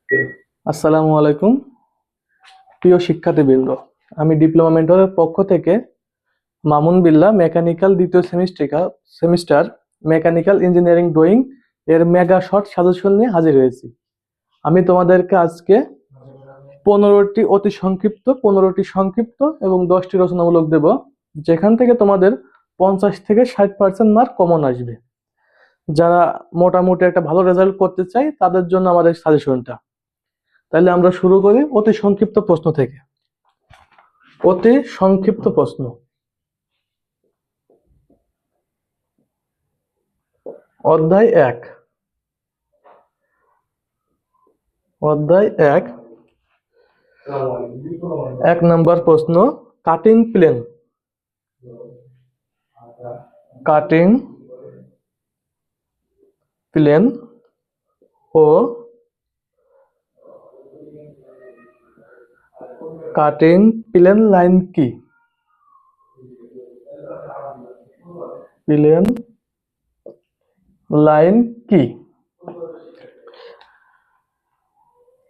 আসসালামু আলাইকুম প্রিয় শিক্ষার্থীবৃন্দ। আমি ডিপ্লোমা মেন্টরের পক্ষ থেকে মামুন বিল্লাহ মেকানিক্যাল দ্বিতীয় সেমিস্টার মেকানিক্যাল ইঞ্জিনিয়ারিং ড্রয়িং এর মেগা শর্ট সাজেশন নিয়ে হাজির হয়েছি। আমি তোমাদেরকে আজকে 15টি অতি সংক্ষিপ্ত, 15টি সংক্ষিপ্ত এবং 10টি রচনামূলক দেব, যেখান থেকে তোমাদের 50 থেকে 60% মার্ক কমন আসবে। যারা মোটামুটি একটা ভালো রেজাল্ট করতে চায় তাদের জন্য আমাদের সাজেশনটা। তাহলে আমরা শুরু করি অতি সংক্ষিপ্ত প্রশ্ন থেকে। অতি সংক্ষিপ্ত প্রশ্ন। অধ্যায় 1। অধ্যায় 1, 1 নম্বর প্রশ্ন। Cutting plane. কাটিং প্লেন ও কাটিং প্লেন লাইন কি? প্লেন লাইন কি?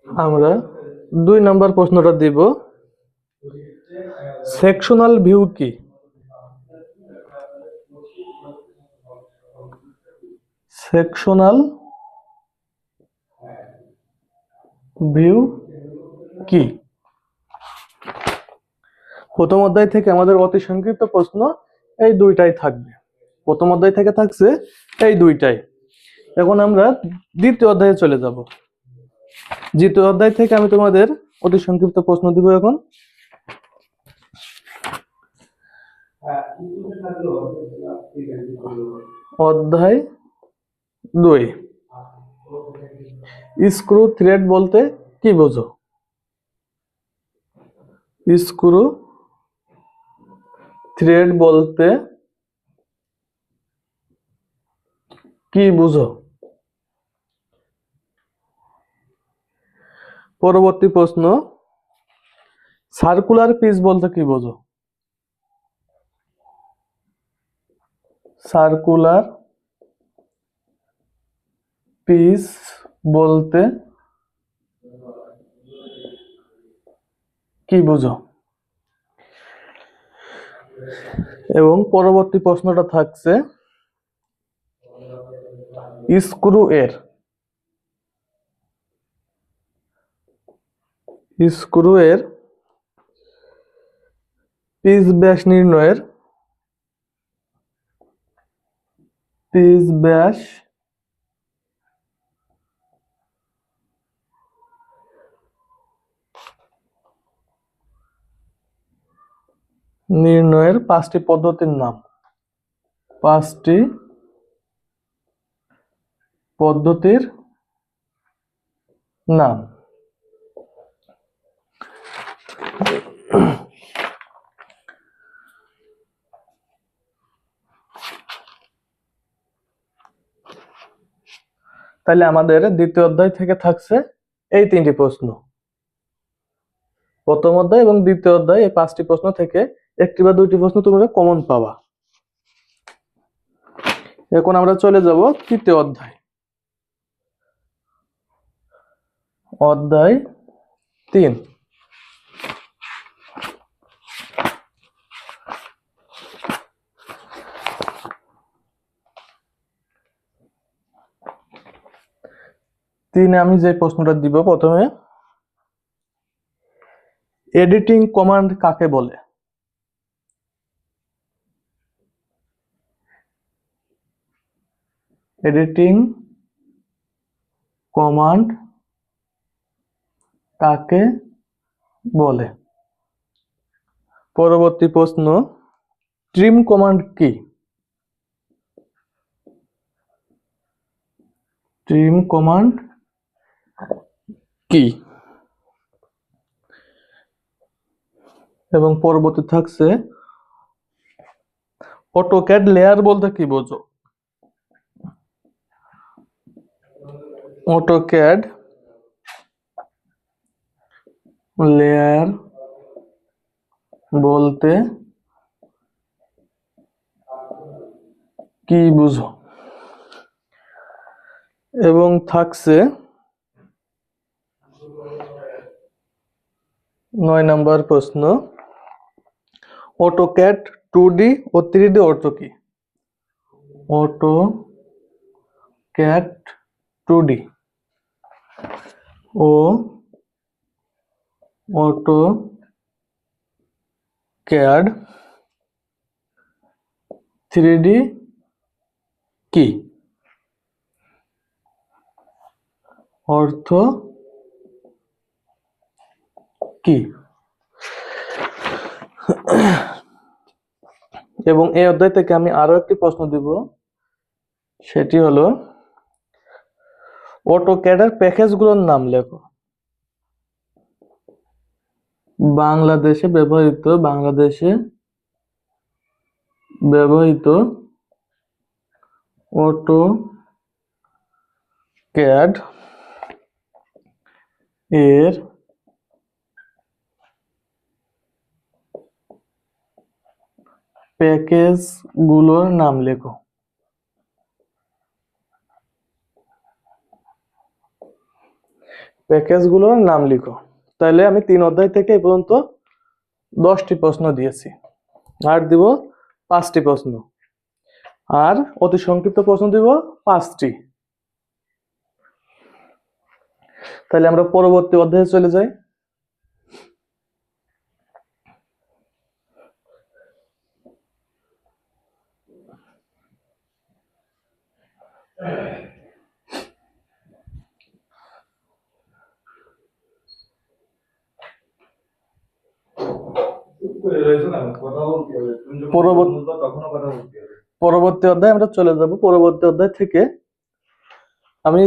আমরা 2 নম্বর প্রশ্নটা দিব। সেকশনাল ভিউ কি? সেকশনাল ভিউ কি? প্রথম অধ্যায় থেকে আমাদের অতি সংক্ষিপ্ত প্রশ্ন এই দুইটাই থাকবে। প্রথম অধ্যায় থেকে থাকছে এই দুইটাই। এখন আমরা দ্বিতীয় অধ্যায়ে চলে যাব। দ্বিতীয় অধ্যায় থেকে আমি তোমাদের অতি সংক্ষিপ্ত প্রশ্ন দিব। এখন অধ্যায় 2, স্ক্রু থ্রেড বলতে কি বোঝো? স্ক্রু থ্রেড বলতে কি বুঝো? পরবর্তী প্রশ্ন, সার্কুলার পিস বলতে কি বোঝো? সার্কুলার পিস বলতে কি বুঝো? এবং পরবর্তী প্রশ্নটা থাকছে স্ক্রু এর পিচ ব্যাস নির্ণয়ের নির্ণয়ের 5টি পদ্ধতির নাম। 5টি পদ্ধতির নাম। তাহলে আমাদের দ্বিতীয় অধ্যায় থেকে থাকছে এই 3টি প্রশ্ন। প্রথম অধ্যায় এবং দ্বিতীয় অধ্যায় এই 5টি প্রশ্ন থেকে 1টি বা 2টি প্রশ্ন তোমরা কমন পাবা। এখন আমরা চলে যাব তৃতীয় অধ্যায়। অধ্যায় 3। আমি যে প্রশ্নটা দিব প্রথমে, এডিটিং কমান্ড কাকে বলে? এডিটিং কমান্ড কাকে বলে? পরবর্তী প্রশ্ন, ট্রিম কমান্ড কি? ট্রিম কমান্ড কি? এবং পরবর্তী থাকছে অটোক্যাড লেয়ার বলতে কি বোঝো? অটোক্যাড লেয়ার বলতে কি বুঝো? এবং থাকছে 9 নম্বর প্রশ্ন, অটোক্যাড 2D ও 3D অর্থ কি? অটোক্যাড 2D ও অটোক্যাড 3D কি? অর্থ কি? এবং এই অধ্যায় থেকে আমি আরো একটি প্রশ্ন দিব, সেটি হলো অটোক্যাডের প্যাকেজগুলোর নাম লেখো। বাংলাদেশে ব্যবহৃত অটোক্যাড এর প্যাকেজগুলোর নাম লেখো। প্যাকেজগুলোর নাম লিখো। তাহলে আমি 3 অধ্যায় থেকে এই পর্যন্ত 10টি প্রশ্ন দিয়েছি, আর দিব 5টি প্রশ্ন, আর অতি সংক্ষিপ্ত প্রশ্ন দিব 5টি। তাহলে আমরা পরবর্তী অধ্যায়ে চলে যাই। পরবর্তী অধ্যায়ে আমরা চলে যাব। পরবর্তী অধ্যায় থেকে আমি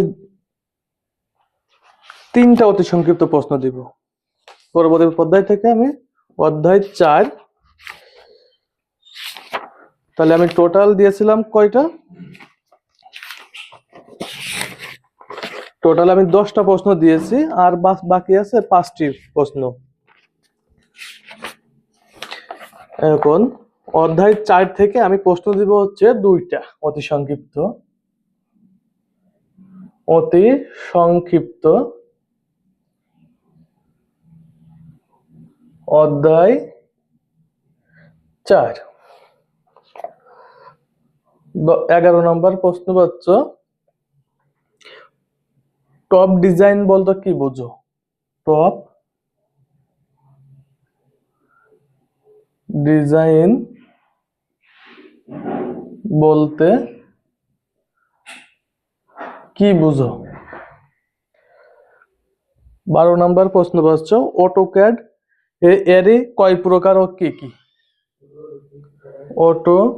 3টা অতি সংক্ষিপ্ত প্রশ্ন দিব। পরবর্তী অধ্যায় থেকে আমি অধ্যায় 4, তাহলে আমি টোটাল দিয়েছিলাম কয়টা? টোটাল আমি 10টা প্রশ্ন দিয়েছি, আর বাকি আছে 5টি প্রশ্ন। এখন অধ্যায় 4 থেকে আমি প্রশ্ন দিব হচ্ছে 2টা অতি সংক্ষিপ্ত। অধ্যায় 4, 11 নম্বর প্রশ্ন হচ্ছে, টপ ডিজাইন বলতে কি বোঝো? টপ ডিজাইন বলতে কি বুঝো? 12 নম্বর প্রশ্ন হচ্ছে, অটোক্যাড এরই কয় প্রকার ও কি কি? অটোক্যাড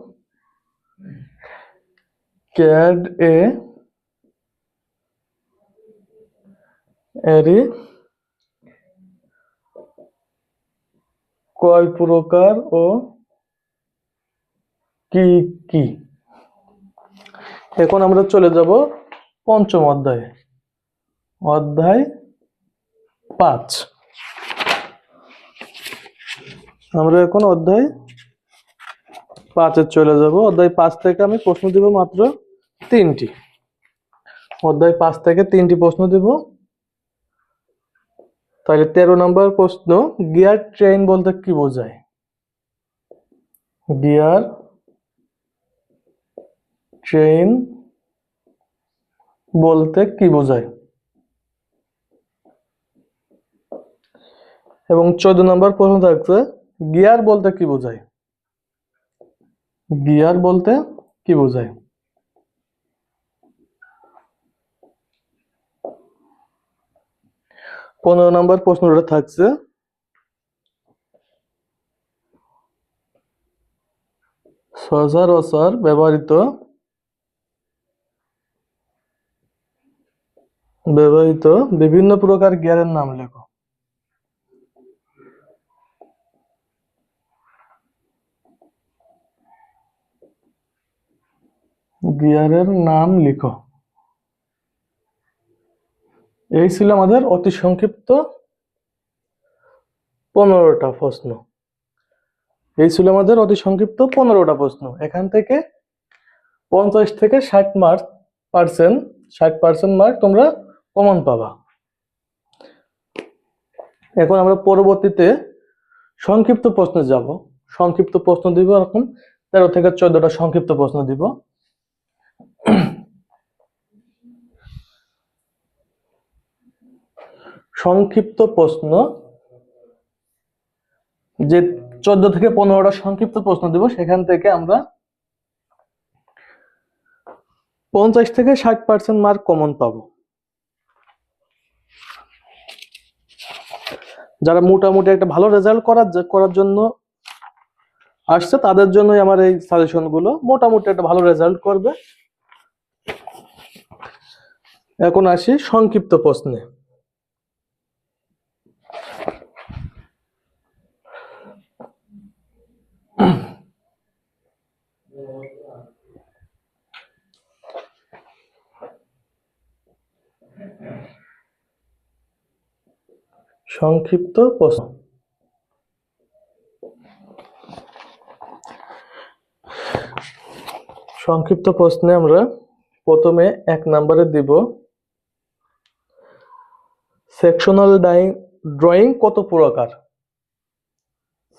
এরই কয় প্রকার ও কি কি? এখন আমরা চলে যাব 5ম অধ্যায়ে, অধ্যায় 5। আমরা এখন অধ্যায় 5-এ চলে যাব। অধ্যায় 5 থেকে আমি প্রশ্ন দিব মাত্র 3টি। অধ্যায় 5 থেকে 3টি প্রশ্ন দিব। তাহলে 13 নম্বর প্রশ্ন, গিয়ার ট্রেন বলতে কি বোঝায়? গিয়ার ট্রেন বলতে কি বোঝায়? এবং 14 নম্বর প্রশ্ন থাকছে, গিয়ার বলতে কি বোঝায়? গিয়ার বলতে কি বোঝায়? 15 নম্বর প্রশ্নটা থাকছে, সচরাচর ব্যবহৃত বিভিন্ন প্রকার গিয়ারের নাম লেখো। গিয়ারের নাম লিখো। এই ছিল আমাদের অতি সংক্ষিপ্ত 15টা প্রশ্ন। এখান থেকে 50 থেকে 60% মার্ক তোমরা কমন পাবা। এখন আমরা পরবর্তীতে সংক্ষিপ্ত প্রশ্নে যাব। সংক্ষিপ্ত প্রশ্ন দিব, এরকম 13 থেকে 14টা সংক্ষিপ্ত প্রশ্ন দিব। সংক্ষিপ্ত প্রশ্ন যে 14 থেকে 15টা সংক্ষিপ্ত প্রশ্ন দিব, সেখান থেকে আমরা 50 থেকে 60% মার্ক কমন পাবো। যারা মোটামুটি একটা ভালো রেজাল্ট করার জন্য আসছে, তাদের জন্যই আমার এই সাজেশন গুলো। মোটামুটি একটা ভালো রেজাল্ট করবে। এখন আসি সংক্ষিপ্ত প্রশ্নে। সংক্ষিপ্ত প্রশ্ন। সংক্ষিপ্ত প্রশ্নে আমরা প্রথমে 1 নম্বরে দিব, সেকশনাল ড্রয়িং কত প্রকার?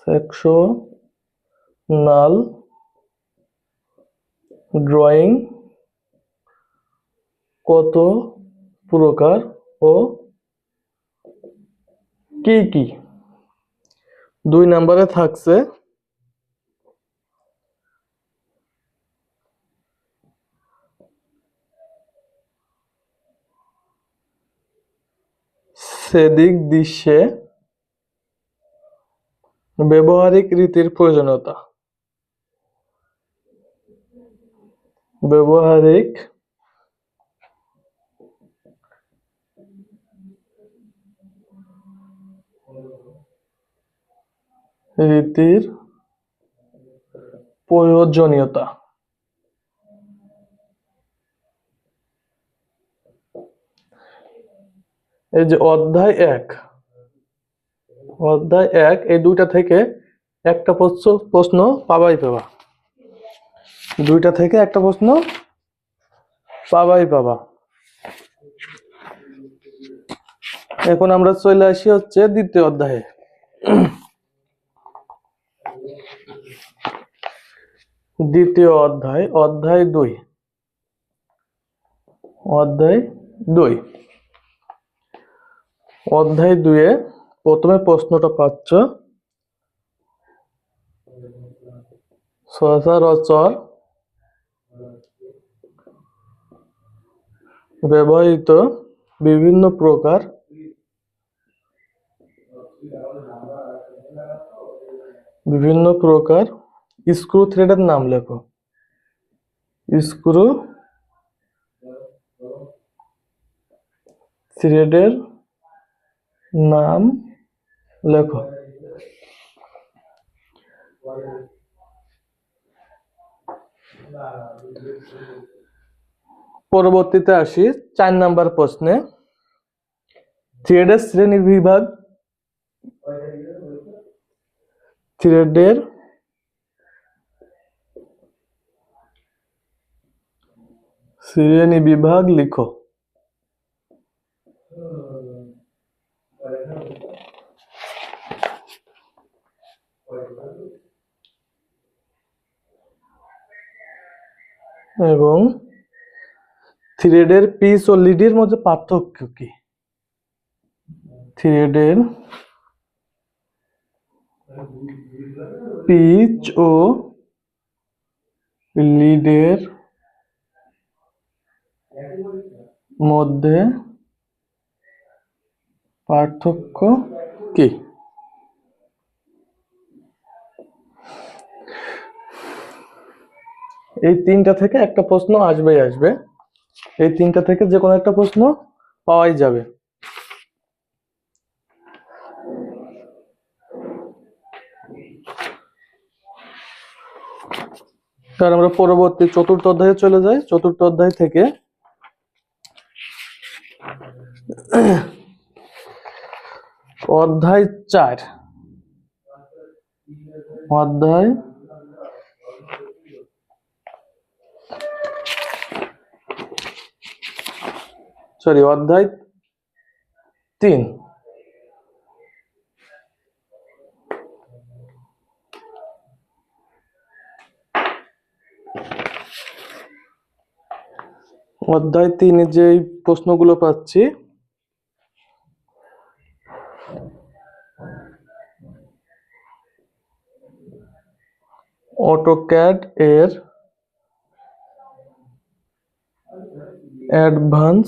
সেকশনাল ড্রয়িং কত প্রকার ও কি কি? 2 নম্বরে থাকছে সেদিক দৃশ্যে ব্যবহারিক রীতির প্রয়োজনীয়তা। ব্যবহারিক রীতির প্রয়োজনীয়তা। এই যে অধ্যায় 1, এই 2টা থেকে একটা প্রশ্ন পাবাই পাবা। 2টা থেকে একটা প্রশ্ন পাবাই পাবা। এখন আমরা চলে আসি হচ্ছে দ্বিতীয় অধ্যায়ে। দ্বিতীয় অধ্যায়, অধ্যায় 2। অধ্যায় 2-এ প্রথমে প্রশ্নটা পাচ্ছ, সচরাচর ব্যবহৃত বিভিন্ন প্রকার স্ক্রু থ্রেডের নাম লেখো। স্ক্রু থ্রেডের নাম লেখো। পরবর্তীতে আসি 4 নাম্বার প্রশ্নে, থ্রেডের শ্রেণীবিভাগ। থ্রেডের শ্রেণীবিভাগ লিখো। এবং থ্রেডের পিচ ও লিডের মধ্যে পার্থক্য কি? থ্রেডের পিচ ও লিডের মধ্যে পার্থক্য কি? এই 3টা থেকে একটা প্রশ্ন আসবে। এই 3টা থেকে যে কোনো একটা প্রশ্ন পাওয়াই যাবে। তার আমরা পরবর্তী 4র্থ অধ্যায়ে চলে যাই। 4র্থ অধ্যায় থেকে অধ্যায় 4। অধ্যায় 3। অধ্যায় 3 যেই প্রশ্নগুলো পাচ্ছি, অটোক্যাড এর অ্যাডভান্স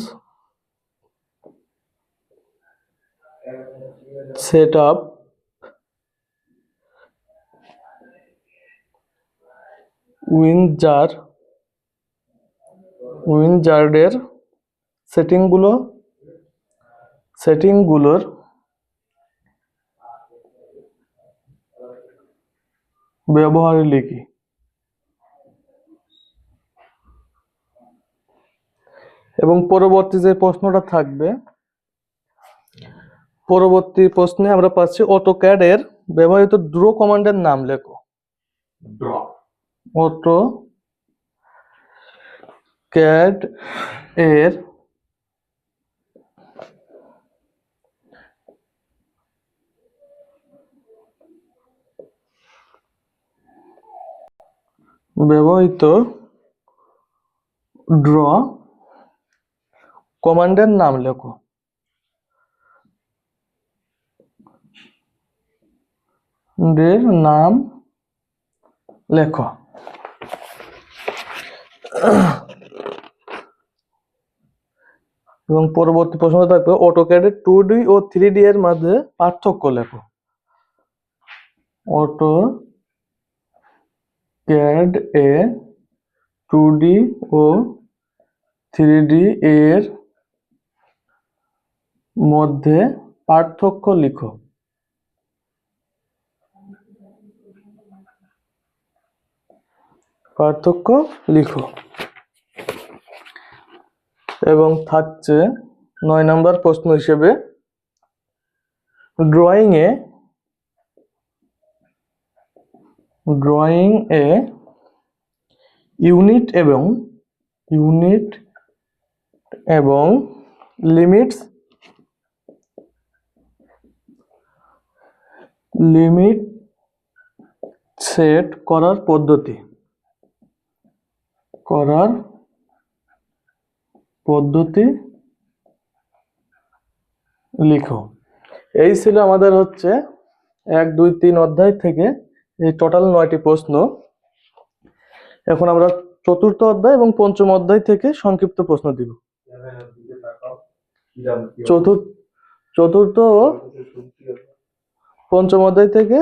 সেটআপ, উইনজার্ডের সেটিংগুলোর ব্যবহার লিখি। এবং পরবর্তী যে প্রশ্নটা থাকবে, পরবর্তী প্রশ্নে আমরা পাচ্ছি অটোক্যাড এর ব্যবহৃত ড্র কমান্ডের নাম লেখো। অটোক্যাড এর ব্যবহৃত ড্র কমান্ডের নাম লেখো। নাম লেখো। এবং পরবর্তী প্রশ্ন থাকবে অটোক্যাডের 2D ও 3D এর মাঝে পার্থক্য লেখো। অটোক্যাড এ 2D ও 3D এর মধ্যে পার্থক্য লিখো। এবং থাকছে 9 নম্বর প্রশ্ন হিসেবে ড্রয়িং এ ইউনিট এবং লিমিট সেট করার পদ্ধতি লিখো। এই ছিল আমাদের হচ্ছে 1, 2, 3 অধ্যায় থেকে এই টোটাল 9টি প্রশ্ন। এখন আমরা চতুর্থ অধ্যায় এবং পঞ্চম অধ্যায় থেকে সংক্ষিপ্ত প্রশ্ন দিব। চতুর্থ ও পঞ্চম অধ্যায় থেকে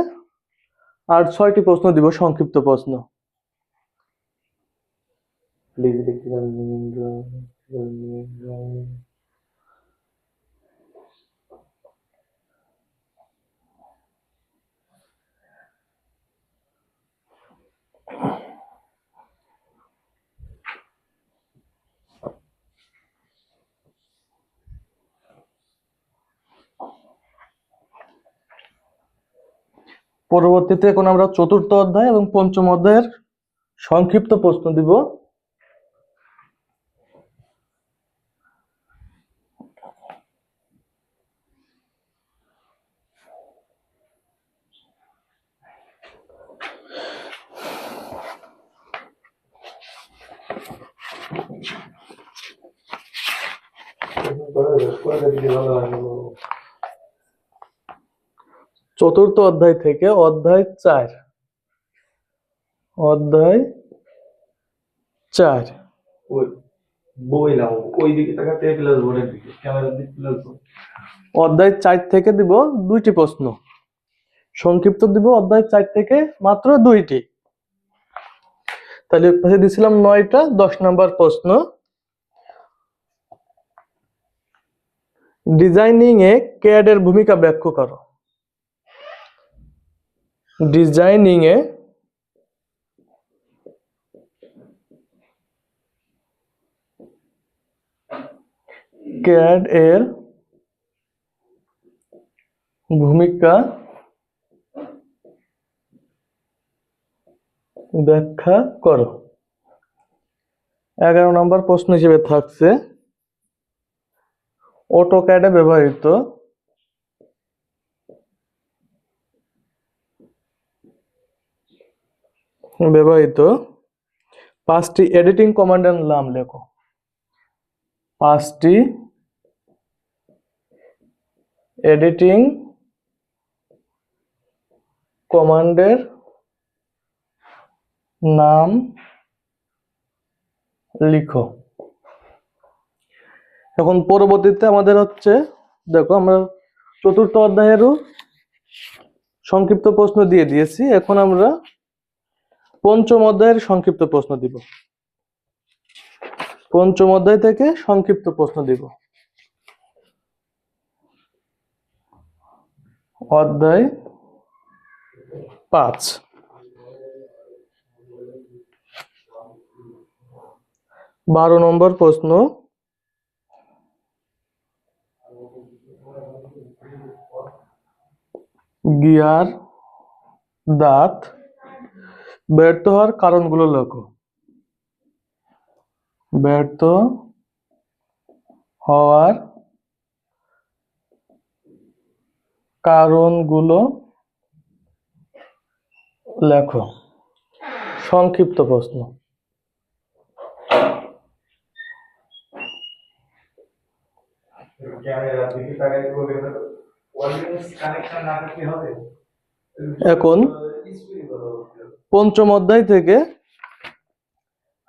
আর 6টি প্রশ্ন দিব, সংক্ষিপ্ত প্রশ্ন। পরবর্তীতে এখন আমরা চতুর্থ অধ্যায় এবং পঞ্চম অধ্যায়ের সংক্ষিপ্ত প্রশ্ন দিব। চতুর্থ অধ্যায় থেকে অধ্যায় 4 অধ্যায় 4 থেকে দিব 2টি প্রশ্ন, সংক্ষিপ্ত দিব অধ্যায় 4 থেকে মাত্র 2টি। তাহলে পাশে দিছিলাম 9টা। 10 নম্বর প্রশ্ন, ডিজাইনিং এ ক্যাড এর ভূমিকা ব্যাখ্যা করো। ডিজাইনিং এ ক্যাড এর ভূমিকা ব্যাখ্যা করো। 11 নম্বর প্রশ্ন হিসেবে থাকছে অটোক্যাডে ব্যবহৃত ব্যবহৃত 5টি এডিটিং কমান্ডের নাম লেখো। 5টি এডিটিং কমান্ডের নাম লিখো। এখন পরবর্তীতে আমাদের হচ্ছে, দেখো আমরা চতুর্থ অধ্যায়েরও সংক্ষিপ্ত প্রশ্ন দিয়ে দিয়েছি, এখন আমরা পঞ্চম অধ্যায়ের সংক্ষিপ্ত প্রশ্ন দিব। পঞ্চম অধ্যায় থেকে সংক্ষিপ্ত প্রশ্ন দিব। অধ্যায় 5, 12 নম্বর প্রশ্ন। গিয়ার দাঁত ব্যর্থ হওয়ার কারণগুলো লেখো। ব্যর্থ হওয়ার কারণগুলো লেখো। সংক্ষিপ্ত প্রশ্ন। এখন পঞ্চম অধ্যায় থেকে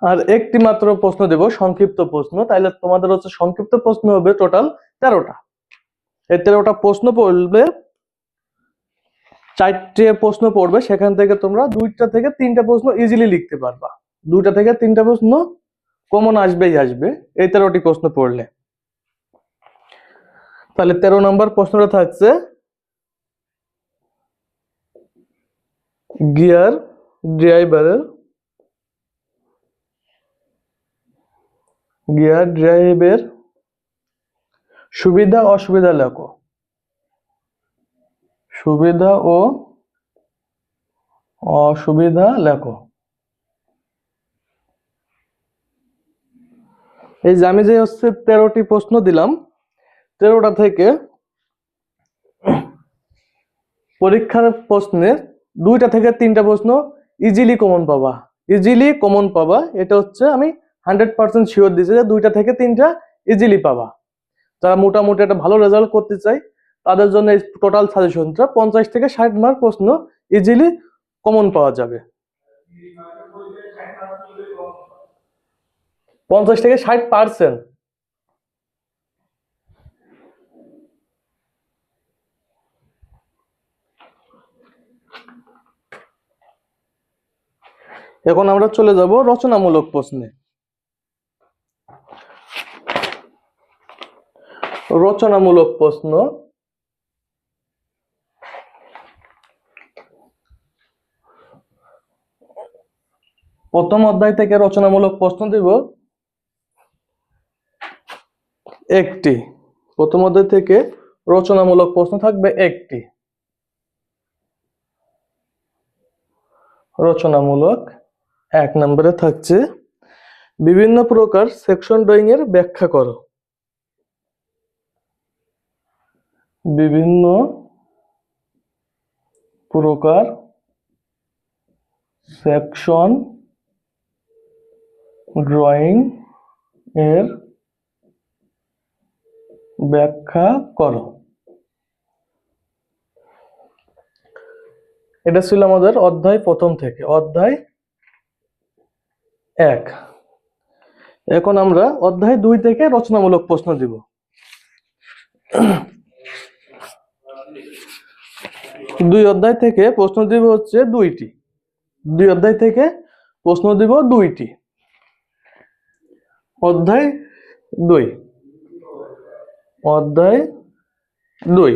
আর একটি মাত্র প্রশ্ন দেব, সংক্ষিপ্ত প্রশ্ন। তাইলে তোমাদের হচ্ছে সংক্ষিপ্ত প্রশ্ন হবে টোটাল 13টা। এই 13টা প্রশ্ন পড়বে, 4টে প্রশ্ন পড়বে, সেখান থেকে তোমরা 2টা থেকে 3টা প্রশ্ন ইজিলি লিখতে পারবা। 2টা থেকে 3টা প্রশ্ন কমন আসবেই আসবে এই 13টি প্রশ্ন পড়লে। তাহলে 13 নম্বর প্রশ্নটা থাকছে, গিয়ার ড্রাইভের সুবিধা অসুবিধা লেখো। সুবিধা ও অসুবিধা লেখো। এই যে আমি যে হচ্ছে 13টি প্রশ্ন দিলাম, 13টা থেকে পরীক্ষার প্রশ্নে 2টা থেকে 3টা প্রশ্ন ইজিলি কমন পাবা। এটা হচ্ছে আমি 100% শিওর দিচ্ছি যে 2টা থেকে 3টা ইজিলি পাবা। যারা মোটামুটি একটা ভালো রেজাল্ট করতে চাই তাদের জন্য এই টোটাল সাজেশনটা 50 থেকে 60 মার্ক প্রশ্ন ইজিলি কমন পাওয়া যাবে। 50 থেকে 60%। এখন আমরা চলে যাব রচনামূলক প্রশ্নে। রচনামূলক প্রশ্ন। প্রথম অধ্যায় থেকে রচনামূলক প্রশ্ন দিব একটি। প্রথম অধ্যায় থেকে রচনামূলক প্রশ্ন থাকবে একটি। রচনামূলক 1 নম্বরে থাকছে, বিভিন্ন প্রকার সেকশন ড্রয়িং এর ব্যাখ্যা করো। বিভিন্ন প্রকার সেকশন ড্রয়িং এর ব্যাখ্যা করো। এটা ছিল আমাদের অধ্যায় প্রথম থেকে, অধ্যায় 1। এখন আমরা অধ্যায় 2 থেকে রচনামূলক প্রশ্ন দিব। 2 অধ্যায় থেকে প্রশ্ন দিব হচ্ছে 2টি। 2 অধ্যায় থেকে প্রশ্ন দিব 2টি। অধ্যায় 2। অধ্যায় 2।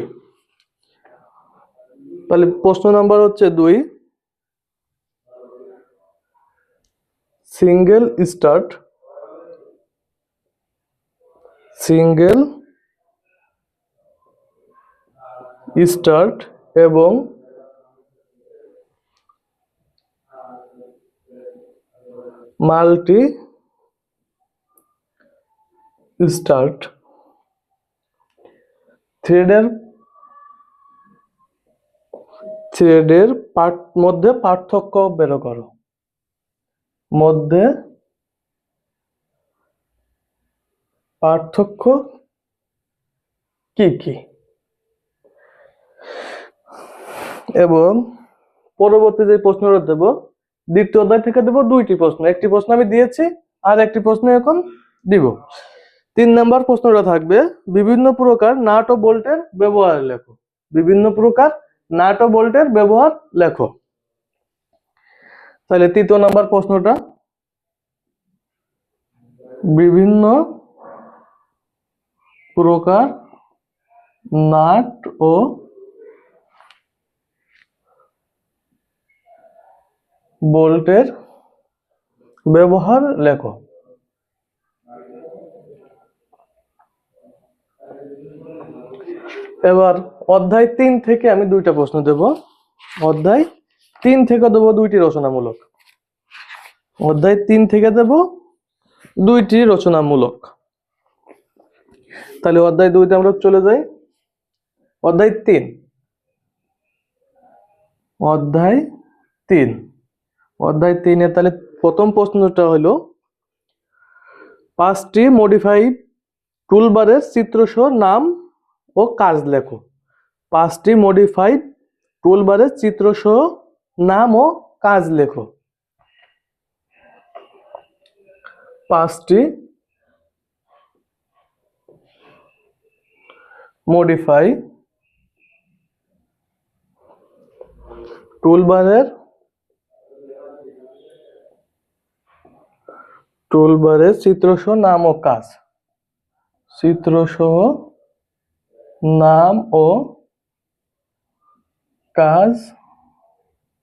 তাহলে প্রশ্ন নাম্বার হচ্ছে 2, সিঙ্গেল স্টার্ট এবং মাল্টি স্টার্ট থ্রেডের মধ্যে পার্থক্য বের করো। মধ্যে পার্থক্য কি কি, এবং পরবর্তী যে প্রশ্নটা দেব দ্বিতীয় অধ্যায় থেকে দেব দুইটি প্রশ্ন, একটি প্রশ্ন আমি দিয়েছি আর একটি প্রশ্ন এখন দিব। 3 নম্বর প্রশ্নটা থাকবে বিভিন্ন প্রকার নাট ও বোল্টের ব্যবহার লেখো। বিভিন্ন প্রকার নাট ও বোল্টের ব্যবহার লেখো। তাহলে 3 নম্বর প্রশ্নটা বিভিন্ন প্রকার নাট ও বোল্টের ব্যবহার লেখো। এবার অধ্যায় 3 থেকে আমি দুইটা প্রশ্ন দেব। অধ্যায় 3 থেকে দেব দুইটি রচনামূলক। অধ্যায় 3 থেকে দেব দুইটি রচনামূলক। তাহলে অধ্যায় 2তে আমরা চলে যাই। অধ্যায় 3 অধ্যায় 3 অধ্যায় 3-এ তাহলে প্রথম প্রশ্নটা হলো 5টি মডিফাইড টুলবারের চিত্রসহ নাম ও কাজ লেখো। 5টি মডিফাইড টুলবারের চিত্রসহ নাম ও কাজ লেখো। 5টি মডিফাই টুলবারের চিত্রসহ নাম ও কাজ। চিত্রসহ নাম ও কাজ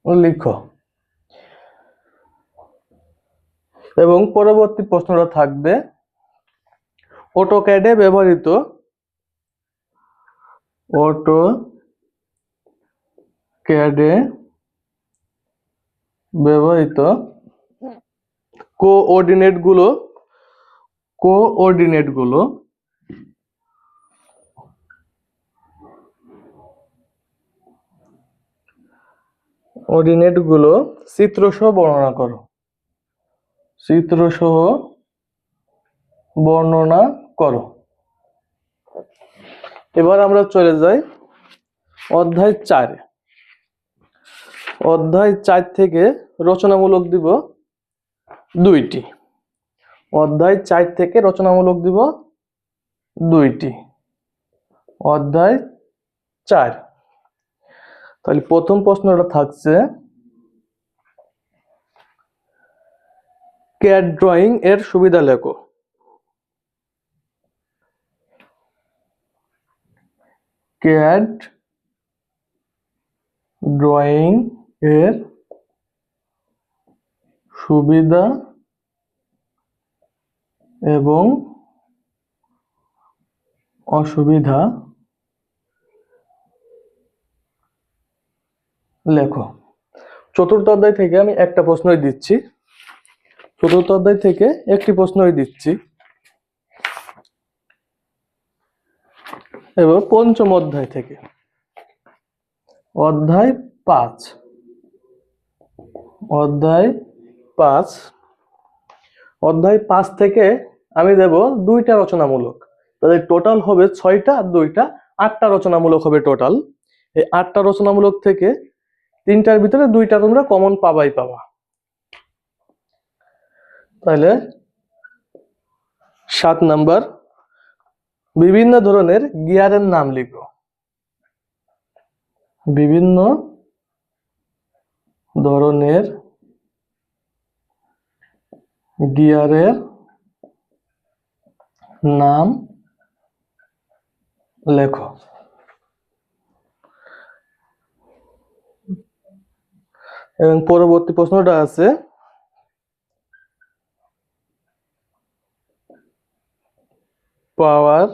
লিখো। এবং পরবর্তী প্রশ্নটা থাকবে অটোক্যাডে ব্যবহৃত কোঅর্ডিনেটগুলো চিত্রসহ বর্ণনা করো। চিত্রসহ বর্ণনা করো। এবার আমরা চলে যাই অধ্যায় 4। অধ্যায় 4 থেকে রচনামূলক দিব দুইটি। অধ্যায় 4 থেকে রচনামূলক দিব দুইটি। অধ্যায় 4 তাহলে প্রথম প্রশ্নটা থাকছে ক্যাড ড্রয়িং এর সুবিধা লেখো। ক্যাড ড্রয়িং এর সুবিধা এবং অসুবিধা লেখো। চতুর্থ অধ্যায় থেকে আমি একটা প্রশ্নই দিচ্ছি। চতুর্থ অধ্যায় থেকে একটি প্রশ্নই দিচ্ছি। এবার পঞ্চম অধ্যায় থেকে অধ্যায় 5 অধ্যায় 5 থেকে আমি দেব দুইটা রচনামূলক। তাহলে টোটাল হবে 6টা আর 2টা 8টা রচনামূলক হবে টোটাল। এই 8টা রচনামূলক থেকে 3টার ভিতরে 2টা তোমরা কমন পাবা। তাহলে 7 নাম্বার বিভিন্ন ধরনের গিয়ারের নাম লিখো। বিভিন্ন ধরনের গিয়ারের নাম লেখো। এবং পরবর্তী প্রশ্নটা আছে পাওয়ার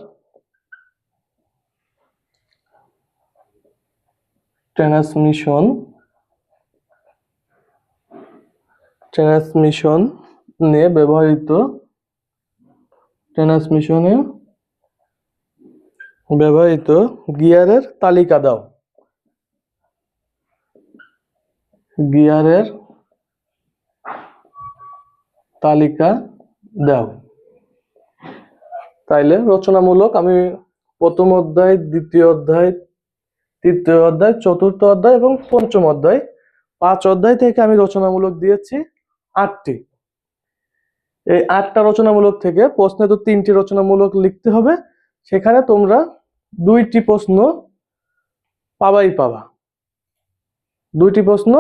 ট্রান্সমিশনে ব্যবহৃত গিয়ারের তালিকা দাও। গিয়ারের তালিকা দাও। তাইলে রচনামূলক আমি প্রথম অধ্যায়, দ্বিতীয় অধ্যায়, তৃতীয় অধ্যায়, চতুর্থ অধ্যায় এবং পঞ্চম অধ্যায়, 5 অধ্যায় থেকে আমি রচনামূলক দিয়েছি 8টি। এই 8টা রচনামূলক থেকে প্রশ্নে তো 3টি রচনামূলক লিখতে হবে, সেখানে তোমরা 2টি প্রশ্ন পাবা। 2টি প্রশ্ন